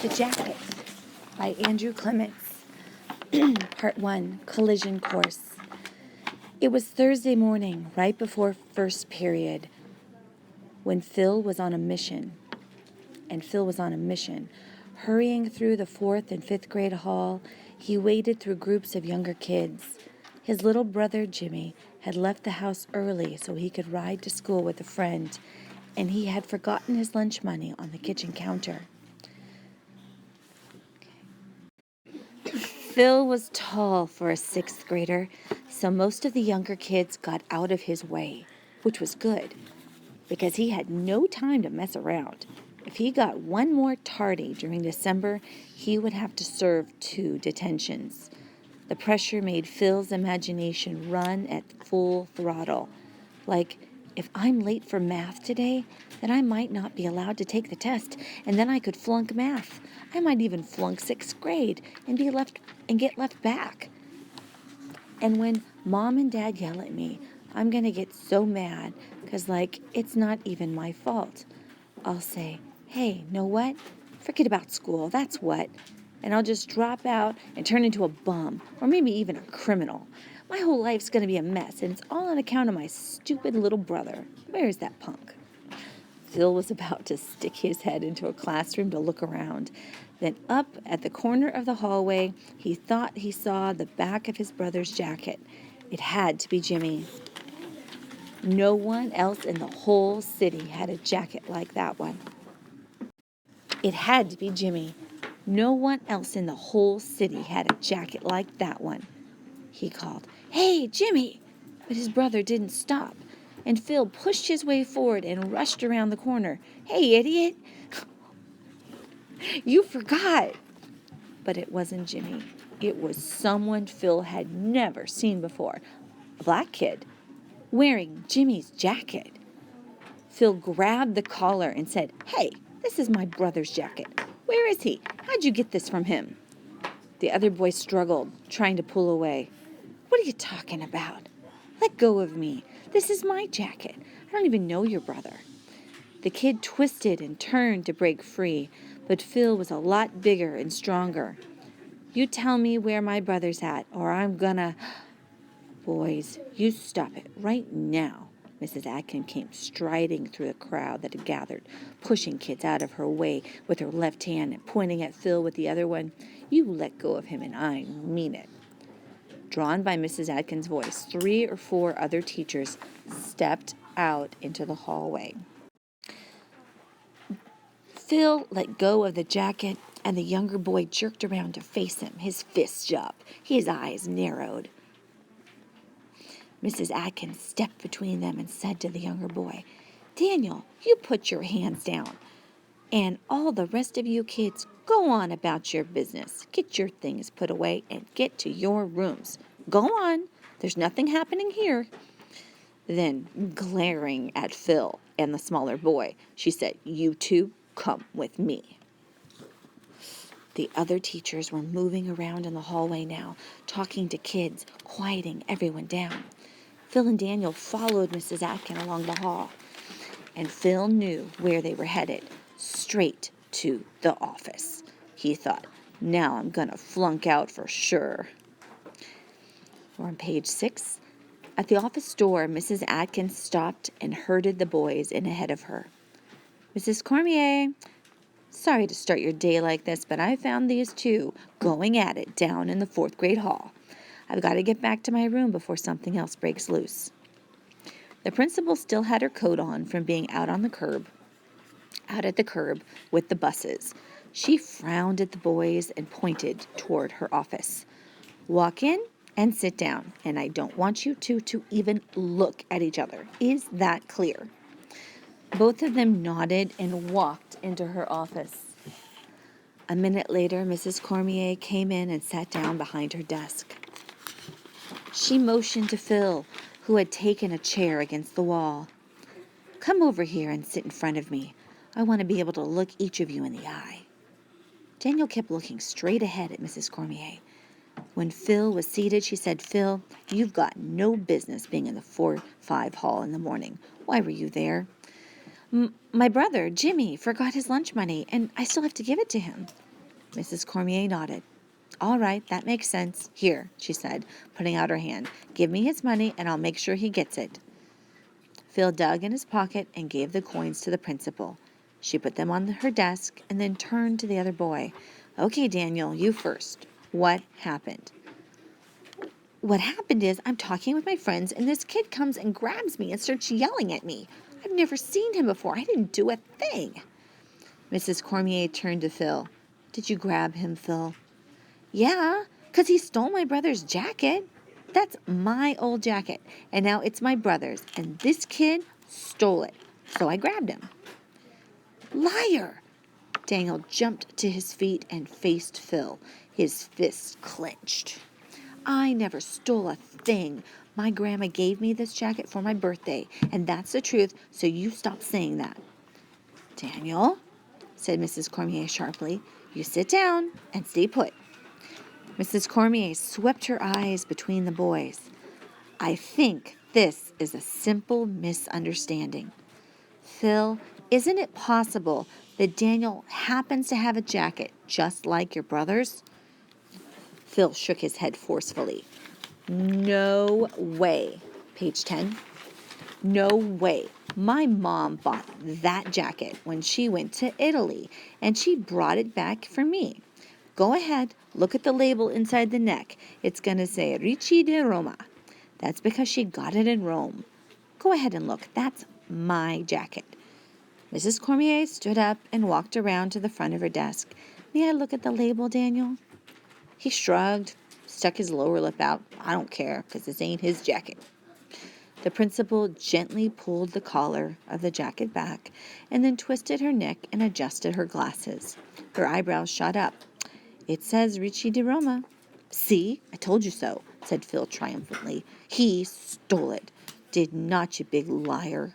The Jacket by Andrew Clements. Part 1, Collision Course. It was Thursday morning, right before first period, when Phil was on a mission. Hurrying through the 4th and 5th grade hall, he waded through groups of younger kids. His little brother, Jimmy, had left the house early so he could ride to school with a friend, and he had forgotten his lunch money on the kitchen counter. Phil was tall for a 6th grader, so most of the younger kids got out of his way, which was good, because he had no time to mess around. If he got one more tardy during December, he would have to serve 2 detentions. The pressure made Phil's imagination run at full throttle. Like, if I'm late for math today, then I might not be allowed to take the test, and then I could flunk math. I might even flunk 6th grade and get left back. And when Mom and Dad yell at me, I'm going to get so mad because, it's not even my fault. I'll say, hey, know what? Forget about school, that's what. And I'll just drop out and turn into a bum, or maybe even a criminal. My whole life's going to be a mess, and it's all on account of my stupid little brother. Where is that punk? Phil was about to stick his head into a classroom to look around. Then up at the corner of the hallway, he thought he saw the back of his brother's jacket. It had to be Jimmy. No one else in the whole city had a jacket like that one. It had to be Jimmy. No one else in the whole city had a jacket like that one. He called, "Hey, Jimmy!" But his brother didn't stop, and Phil pushed his way forward and rushed around the corner. "Hey, idiot! You forgot!" But it wasn't Jimmy. It was someone Phil had never seen before. A black kid, wearing Jimmy's jacket. Phil grabbed the collar and said, "Hey, this is my brother's jacket. Where is he? How'd you get this from him?" The other boy struggled, trying to pull away. "What are you talking about? Let go of me. This is my jacket. I don't even know your brother." The kid twisted and turned to break free, but Phil was a lot bigger and stronger. "You tell me where my brother's at, or I'm gonna..." "Boys, you stop it right now." Mrs. Atkin came striding through the crowd that had gathered, pushing kids out of her way with her left hand and pointing at Phil with the other one. "You let go of him, and I mean it." Drawn by Mrs. Atkin's voice, 3 or 4 other teachers stepped out into the hallway. Phil let go of the jacket, and the younger boy jerked around to face him, his fists up, his eyes narrowed. Mrs. Atkins stepped between them and said to the younger boy, "Daniel, you put your hands down. And all the rest of you kids, go on about your business. Get your things put away and get to your rooms. Go on. There's nothing happening here." Then, glaring at Phil and the smaller boy, she said, "You two, come with me." The other teachers were moving around in the hallway now, talking to kids, quieting everyone down. Phil and Daniel followed Mrs. Atkin along the hall, and Phil knew where they were headed, straight to the office. He thought, now I'm going to flunk out for sure. We're on page 6. At the office door, Mrs. Atkin stopped and herded the boys in ahead of her. "Mrs. Cormier, sorry to start your day like this, but I found these 2 going at it down in the 4th grade hall. I've got to get back to my room before something else breaks loose." The principal still had her coat on from being out at the curb with the buses. She frowned at the boys and pointed toward her office. "Walk in and sit down, and I don't want you two to even look at each other. Is that clear?" Both of them nodded and walked into her office. A minute later, Mrs. Cormier came in and sat down behind her desk. She motioned to Phil, who had taken a chair against the wall. "Come over here and sit in front of me. I want to be able to look each of you in the eye." Daniel kept looking straight ahead at Mrs. Cormier. When Phil was seated, she said, "Phil, you've got no business being in the 4-5 hall in the morning. Why were you there?" My brother, Jimmy, forgot his lunch money, and I still have to give it to him." Mrs. Cormier nodded. All right, that makes sense. Here, she said, putting out her hand. Give me his money and I'll make sure he gets it. Phil dug in his pocket and gave the coins to the principal. She put them on her desk and then turned to the other boy. Okay, Daniel, you first. What happened? What happened is I'm talking with my friends and this kid comes and grabs me and starts yelling at me. I've never seen him before. I didn't do a thing. Mrs. Cormier turned to Phil. Did you grab him, Phil? Yeah, 'cause he stole my brother's jacket. That's my old jacket, and now it's my brother's, and this kid stole it, so I grabbed him. Liar! Daniel jumped to his feet and faced Phil, his fists clenched. I never stole a thing. My grandma gave me this jacket for my birthday, and that's the truth, so you stop saying that. Daniel, said Mrs. Cormier sharply, you sit down and stay put. Mrs. Cormier swept her eyes between the boys. I think this is a simple misunderstanding. Phil, isn't it possible that Daniel happens to have a jacket just like your brother's? Phil shook his head forcefully. No way. Page 10. No way. My mom bought that jacket when she went to Italy, and she brought it back for me. Go ahead, look at the label inside the neck. It's going to say Ricci di Roma. That's because she got it in Rome. Go ahead and look. That's my jacket. Mrs. Cormier stood up and walked around to the front of her desk. May I look at the label, Daniel? He shrugged, stuck his lower lip out. I don't care, 'cause this ain't his jacket. The principal gently pulled the collar of the jacket back and then twisted her neck and adjusted her glasses. Her eyebrows shot up. It says Ricci di Roma. See, I told you so, said Phil triumphantly. He stole it. Did not, you big liar.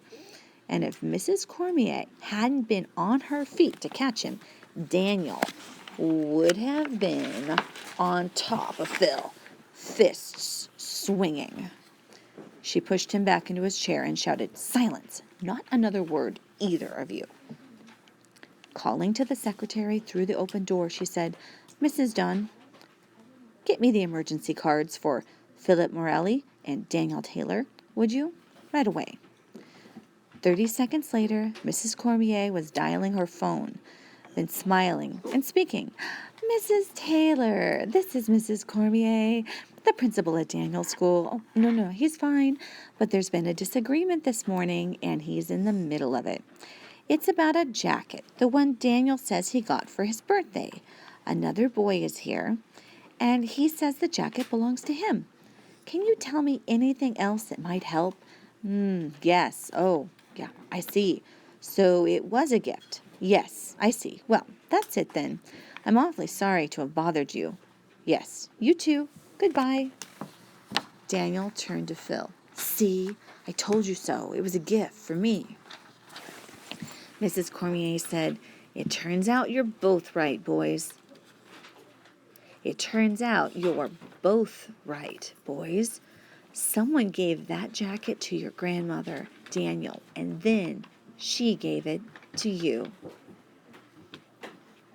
And if Mrs. Cormier hadn't been on her feet to catch him, Daniel would have been on top of Phil, fists swinging. She pushed him back into his chair and shouted, Silence! Not another word, either of you. Calling to the secretary through the open door, she said, Mrs. Dunn, get me the emergency cards for Philip Morelli and Daniel Taylor, would you? Right away. 30 seconds later, Mrs. Cormier was dialing her phone, then smiling and speaking. Mrs. Taylor, this is Mrs. Cormier, the principal at Daniel's school. Oh, no, he's fine, but there's been a disagreement this morning, and he's in the middle of it. It's about a jacket, the one Daniel says he got for his birthday. Another boy is here, and he says the jacket belongs to him. Can you tell me anything else that might help? Yes. Oh, yeah, I see. So it was a gift. Yes, I see. Well, that's it then. I'm awfully sorry to have bothered you. Yes, you too. Goodbye. Daniel turned to Phil. See, I told you so. It was a gift for me. Mrs. Cormier said, It turns out you're both right, boys. It turns out you're both right, boys. Someone gave that jacket to your grandmother, Daniel, and then she gave it to you.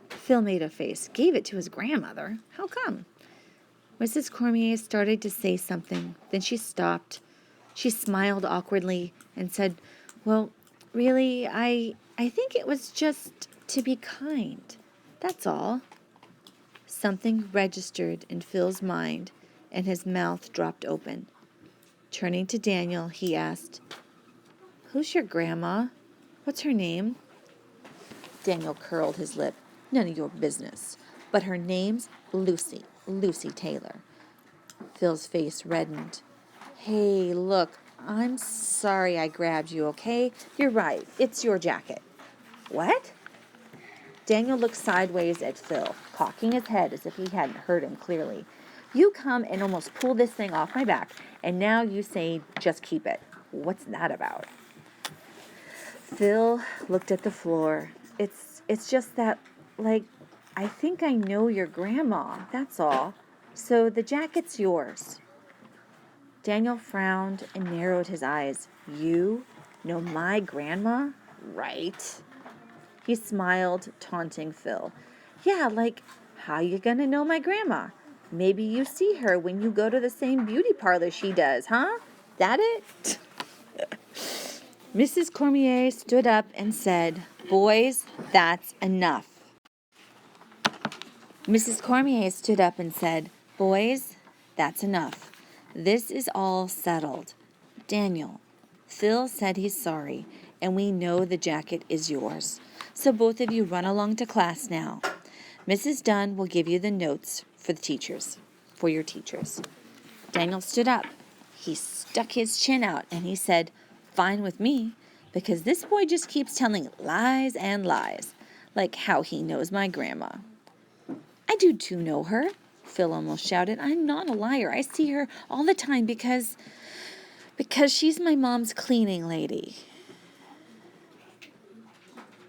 Phil made a face. Gave it to his grandmother? How come? Mrs. Cormier started to say something. Then she stopped. She smiled awkwardly and said, Well, really, I think it was just to be kind. That's all. Something registered in Phil's mind, and his mouth dropped open. Turning to Daniel, he asked, Who's your grandma? What's her name? Daniel curled his lip. None of your business. But her name's Lucy Taylor. Phil's face reddened. Hey, look, I'm sorry I grabbed you, okay? You're right. It's your jacket. What? Daniel looked sideways at Phil, cocking his head as if he hadn't heard him clearly. You come and almost pull this thing off my back, and now you say, just keep it. What's that about? Phil looked at the floor. It's just that, I think I know your grandma, that's all. So the jacket's yours. Daniel frowned and narrowed his eyes. You know my grandma? Right. He smiled, taunting Phil. Yeah, How you gonna know my grandma? Maybe you see her when you go to the same beauty parlor she does, huh? That it? Mrs. Cormier stood up and said, "Boys, that's enough." Mrs. Cormier stood up and said, "Boys, that's enough. This is all settled. Daniel, Phil said he's sorry, and we know the jacket is yours. So both of you run along to class now. Mrs. Dunn will give you the notes for your teachers." Daniel stood up. He stuck his chin out and he said, "Fine with me, because this boy just keeps telling lies and lies, like how he knows my grandma." "I do too know her," Phil almost shouted. "I'm not a liar. I see her all the time because she's my mom's cleaning lady."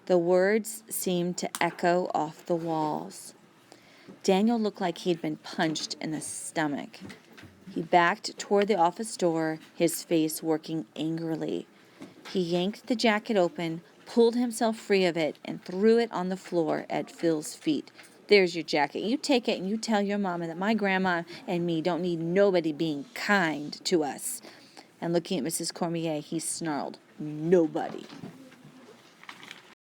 The words seemed to echo off the walls. Daniel looked like he'd been punched in the stomach. He backed toward the office door, his face working angrily. He yanked the jacket open, pulled himself free of it, and threw it on the floor at Phil's feet. "There's your jacket. You take it and you tell your mama that my grandma and me don't need nobody being kind to us." And looking at Mrs. Cormier, he snarled, "Nobody."